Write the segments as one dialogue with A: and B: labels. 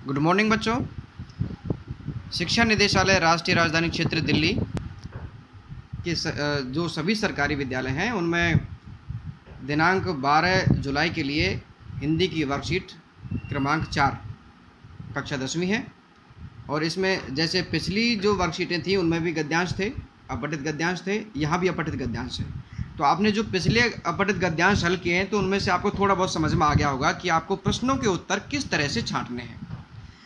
A: Good morning बच्चों। शिक्षा निदेशालय राष्ट्रीय राजधानी क्षेत्र दिल्ली के जो सभी सरकारी विद्यालय हैं उनमें दिनांक 12 जुलाई के लिए हिंदी की वर्कशीट क्रमांक 4 कक्षा 10वीं है। और इसमें जैसे पिछली जो वर्कशीटें थी उनमें भी गद्यांश थे, अपठित गद्यांश थे, यहाँ भी अपठित गद्यांश है। तो आपने जो पिछले अपठित गद्यांश हल किए हैं तो उनमें से आपको थोड़ा बहुत समझ में आ गया होगा कि आपको प्रश्नों के उत्तर किस तरह से छांटने हैं।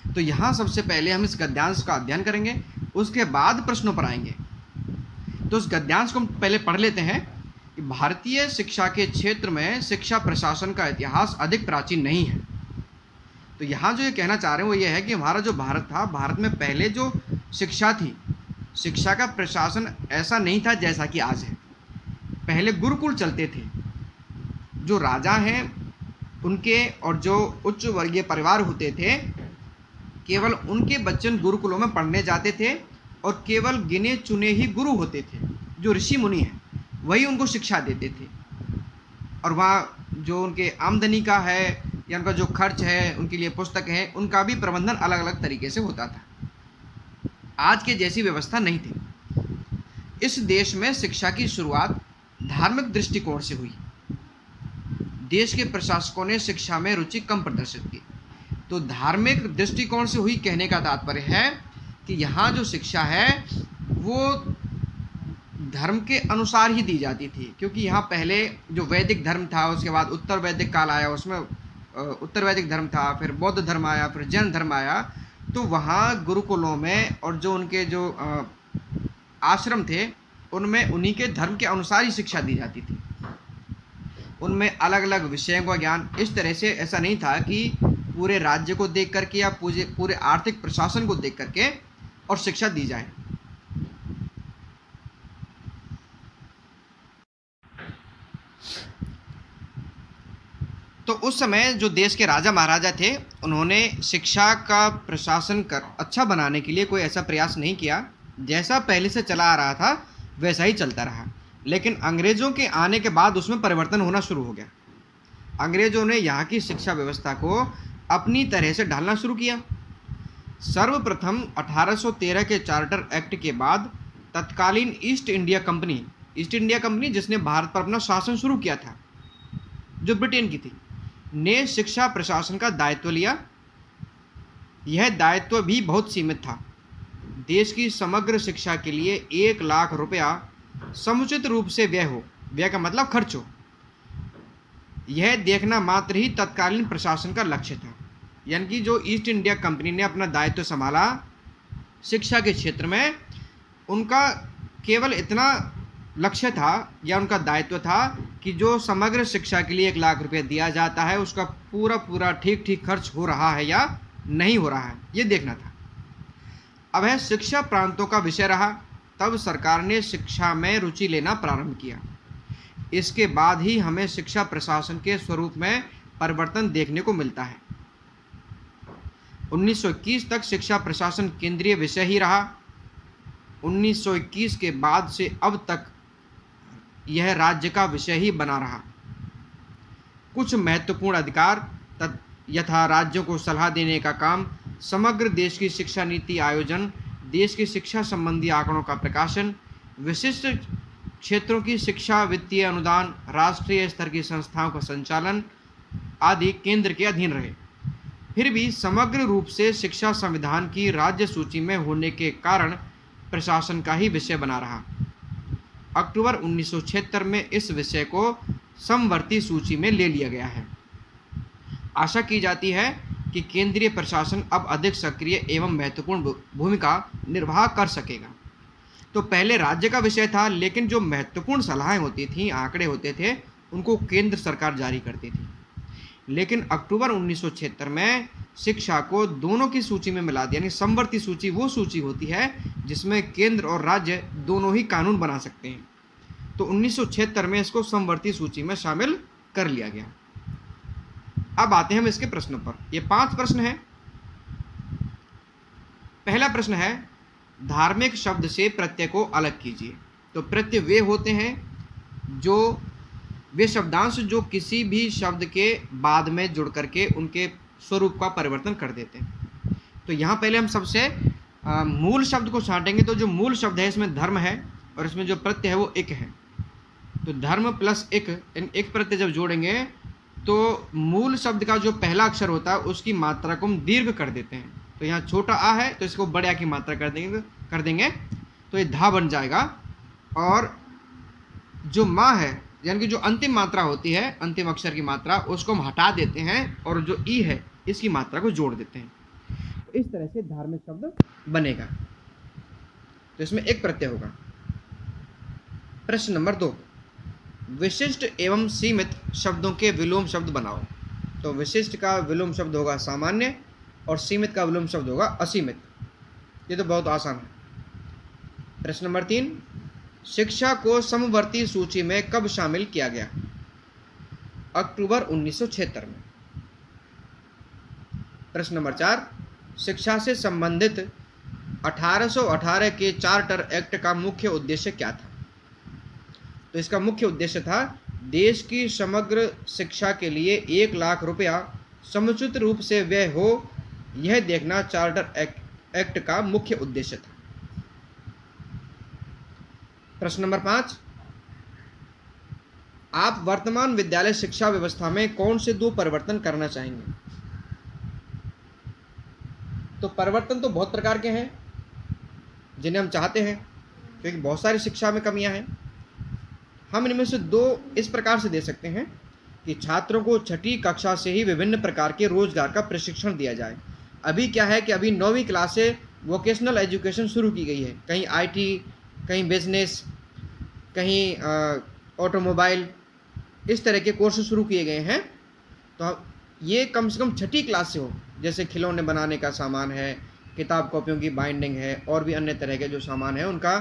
A: तो यहाँ सबसे पहले हम इस गद्यांश का अध्ययन करेंगे, उसके बाद प्रश्नों पर आएंगे। तो इस गद्यांश को हम पहले पढ़ लेते हैं कि भारतीय शिक्षा के क्षेत्र में शिक्षा प्रशासन का इतिहास अधिक प्राचीन नहीं है। तो यहाँ जो ये कहना चाह रहे हैं वो ये है कि हमारा जो भारत था, भारत में पहले जो शिक्षा थी, शिक्षा का प्रशासन ऐसा नहीं था जैसा कि आज है। पहले गुरुकुल चलते थे, जो राजा हैं उनके और जो उच्च वर्गीय परिवार होते थे केवल उनके बच्चे गुरुकुलों में पढ़ने जाते थे और केवल गिने चुने ही गुरु होते थे, जो ऋषि मुनि हैं वही उनको शिक्षा देते थे। और वहाँ जो उनके आमदनी का है या उनका जो खर्च है, उनके लिए पुस्तक है, उनका भी प्रबंधन अलग अलग तरीके से होता था। आज के जैसी व्यवस्था नहीं थी। इस देश में शिक्षा की शुरुआत धार्मिक दृष्टिकोण से हुई। देश के प्रशासकों ने शिक्षा में रुचि कम प्रदर्शित की। तो धार्मिक दृष्टिकोण से हुई कहने का तात्पर्य है कि यहाँ जो शिक्षा है वो धर्म के अनुसार ही दी जाती थी, क्योंकि यहाँ पहले जो वैदिक धर्म था, उसके बाद उत्तर वैदिक काल आया, उसमें उत्तर वैदिक धर्म था, फिर बौद्ध धर्म आया, फिर जैन धर्म आया। तो वहाँ गुरुकुलों में और जो उनके जो आश्रम थे उनमें उन्हीं के धर्म के अनुसार ही शिक्षा दी जाती थी। उनमें अलग अलग विषयों का ज्ञान इस तरह से ऐसा नहीं था कि पूरे राज्य को देख करके या पूरे आर्थिक प्रशासन को देख करके और शिक्षा दी जाए। तो उस समय जो देश के राजा महाराजा थे उन्होंने शिक्षा का प्रशासन कर अच्छा बनाने के लिए कोई ऐसा प्रयास नहीं किया। जैसा पहले से चला आ रहा था वैसा ही चलता रहा, लेकिन अंग्रेज़ों के आने के बाद उसमें परिवर्तन होना शुरू हो गया। अंग्रेज़ों ने यहाँ की शिक्षा व्यवस्था को अपनी तरह से ढालना शुरू किया। सर्वप्रथम 1813 के चार्टर एक्ट के बाद तत्कालीन ईस्ट इंडिया कंपनी जिसने भारत पर अपना शासन शुरू किया था, जो ब्रिटेन की थी, ने शिक्षा प्रशासन का दायित्व लिया। यह दायित्व भी बहुत सीमित था। देश की समग्र शिक्षा के लिए 1 लाख रुपया समुचित रूप से व्यय का मतलब खर्च हो, यह देखना मात्र ही तत्कालीन प्रशासन का लक्ष्य था। यानी कि जो ईस्ट इंडिया कंपनी ने अपना दायित्व संभाला शिक्षा के क्षेत्र में, उनका केवल इतना लक्ष्य था या उनका दायित्व था कि जो समग्र शिक्षा के लिए 1 लाख रुपया दिया जाता है उसका पूरा ठीक खर्च हो रहा है या नहीं हो रहा है, ये देखना था। अब है शिक्षा प्रांतों का विषय रहा, तब सरकार ने शिक्षा में रुचि लेना प्रारंभ किया। इसके बाद ही हमें शिक्षा प्रशासन के स्वरूप में परिवर्तन देखने को मिलता है। 1921 तक शिक्षा प्रशासन केंद्रीय विषय ही रहा। 1921 के बाद से अब तक यह राज्य का विषय ही बना रहा। कुछ महत्वपूर्ण अधिकार यथा राज्यों को सलाह देने का काम, समग्र देश की शिक्षा नीति आयोजन, देश की शिक्षा संबंधी आंकड़ों का प्रकाशन, विशिष्ट क्षेत्रों की शिक्षा वित्तीय अनुदान, राष्ट्रीय स्तर की संस्थाओं का संचालन आदि केंद्र के अधीन रहे। फिर भी समग्र रूप से शिक्षा संविधान की राज्य सूची में होने के कारण प्रशासन का ही विषय बना रहा। अक्टूबर 1976 में इस विषय को समवर्ती सूची में ले लिया गया है। आशा की जाती है कि केंद्रीय प्रशासन अब अधिक सक्रिय एवं महत्वपूर्ण भूमिका निर्वाह कर सकेगा। तो पहले राज्य का विषय था, लेकिन जो महत्वपूर्ण सलाहें होती थीं, आंकड़े होते थे, उनको केंद्र सरकार जारी करती थी। लेकिन अक्टूबर 1976 में शिक्षा को दोनों की सूची में मिला दिया। यानी समवर्ती सूची वो सूची होती है जिसमें केंद्र और राज्य दोनों ही कानून बना सकते हैं। तो 1976 में इसको समवर्ती सूची में शामिल कर लिया गया। अब आते हैं हम इसके प्रश्नों पर। ये 5 प्रश्न हैं। पहला प्रश्न है, धार्मिक शब्द से प्रत्यय को अलग कीजिए। तो प्रत्यय वे होते हैं जो वे शब्दांश जो किसी भी शब्द के बाद में जुड़ करके उनके स्वरूप का परिवर्तन कर देते हैं। तो यहाँ पहले हम सबसे मूल शब्द को छांटेंगे। तो जो मूल शब्द है इसमें धर्म है और इसमें जो प्रत्यय है वो इक है। तो धर्म प्लस इक, इन एक प्रत्यय जब जोड़ेंगे तो मूल शब्द का जो पहला अक्षर होता है उसकी मात्रा को हम दीर्घ कर देते हैं। तो यहाँ छोटा आ है तो इसको बड़े आ की मात्रा कर देंगे तो ये धा बन जाएगा। और जो माँ है यानी कि जो अंतिम मात्रा होती है, अंतिम अक्षर की मात्रा, उसको हम हटा देते हैं और जो ई है इसकी मात्रा को जोड़ देते हैं। इस तरह से धार्मिक शब्द बनेगा। तो इसमें एक प्रत्यय होगा। प्रश्न नंबर 2, विशिष्ट एवं सीमित शब्दों के विलोम शब्द बनाओ। तो विशिष्ट का विलोम शब्द होगा सामान्य और सीमित का विलोम शब्द होगा असीमित। ये तो बहुत आसान है। प्रश्न नंबर 3, शिक्षा को समवर्ती सूची में कब शामिल किया गया? अक्टूबर 1976 में। प्रश्न नंबर 4, शिक्षा से संबंधित 1818 के चार्टर एक्ट का मुख्य उद्देश्य क्या था? तो इसका मुख्य उद्देश्य था देश की समग्र शिक्षा के लिए 1 लाख रुपया समुचित रूप से व्यय हो, यह देखना चार्टर एक्ट का मुख्य उद्देश्य था। प्रश्न नंबर 5, आप वर्तमान विद्यालय शिक्षा व्यवस्था में कौन से 2 परिवर्तन करना चाहेंगे? तो परिवर्तन तो बहुत प्रकार के हैं जिन्हें हम चाहते हैं, क्योंकि बहुत सारी शिक्षा में कमियां हैं। हम इनमें से 2 इस प्रकार से दे सकते हैं कि छात्रों को 6ठी कक्षा से ही विभिन्न प्रकार के रोजगार का प्रशिक्षण दिया जाए। अभी क्या है कि अभी 9वीं क्लास से वोकेशनल एजुकेशन शुरू की गई है। कहीं IT, कहीं बिजनेस, कहीं ऑटोमोबाइल, इस तरह के कोर्स शुरू किए गए हैं। तो ये कम से कम 6ठी क्लास से हो। जैसे खिलौने बनाने का सामान है, किताब कॉपियों की बाइंडिंग है और भी अन्य तरह के जो सामान है उनका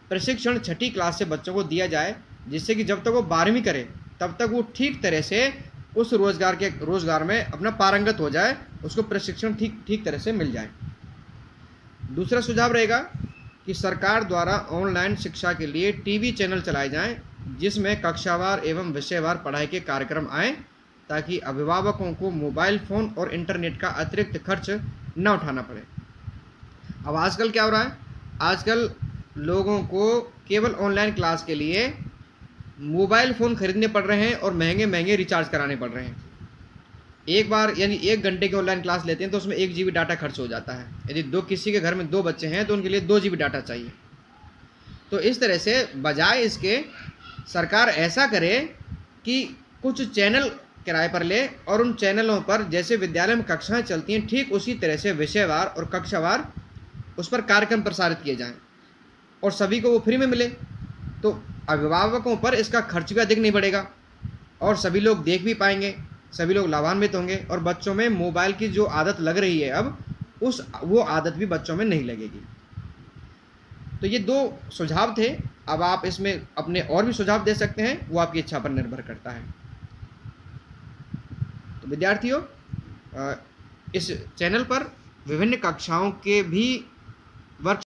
A: प्रशिक्षण 6ठी क्लास से बच्चों को दिया जाए, जिससे कि जब तक वो 12वीं करे तब तक वो ठीक तरह से उस रोजगार में अपना पारंगत हो जाए, उसको प्रशिक्षण ठीक तरह से मिल जाए। दूसरा सुझाव रहेगा कि सरकार द्वारा ऑनलाइन शिक्षा के लिए टीवी चैनल चलाए जाएं, जिसमें कक्षावार एवं विषयवार पढ़ाई के कार्यक्रम आएँ, ताकि अभिभावकों को मोबाइल फ़ोन और इंटरनेट का अतिरिक्त खर्च न उठाना पड़े। अब आजकल क्या हो रहा है, आजकल लोगों को केवल ऑनलाइन क्लास के लिए मोबाइल फ़ोन खरीदने पड़ रहे हैं और महंगे महंगे रिचार्ज कराने पड़ रहे हैं। एक बार यानी 1 घंटे की ऑनलाइन क्लास लेते हैं तो उसमें 1 GB डाटा खर्च हो जाता है। यदि किसी के घर में 2 बच्चे हैं तो उनके लिए 2 GB डाटा चाहिए। तो इस तरह से बजाय इसके सरकार ऐसा करे कि कुछ चैनल किराए पर ले और उन चैनलों पर जैसे विद्यालय में कक्षाएं चलती हैं ठीक उसी तरह से विषयवार और कक्षावार उस पर कार्यक्रम प्रसारित किए जाएं और सभी को वो फ्री में मिले। तो अभिभावकों पर इसका खर्च भी अधिक नहीं बढ़ेगा और सभी लोग देख भी पाएंगे, सभी लोग लाभान्वित होंगे और बच्चों में मोबाइल की जो आदत लग रही है अब वो आदत भी बच्चों में नहीं लगेगी। तो ये 2 सुझाव थे। अब आप इसमें अपने और भी सुझाव दे सकते हैं, वो आपकी इच्छा पर निर्भर करता है। तो विद्यार्थियों, इस चैनल पर विभिन्न कक्षाओं के भी वर्क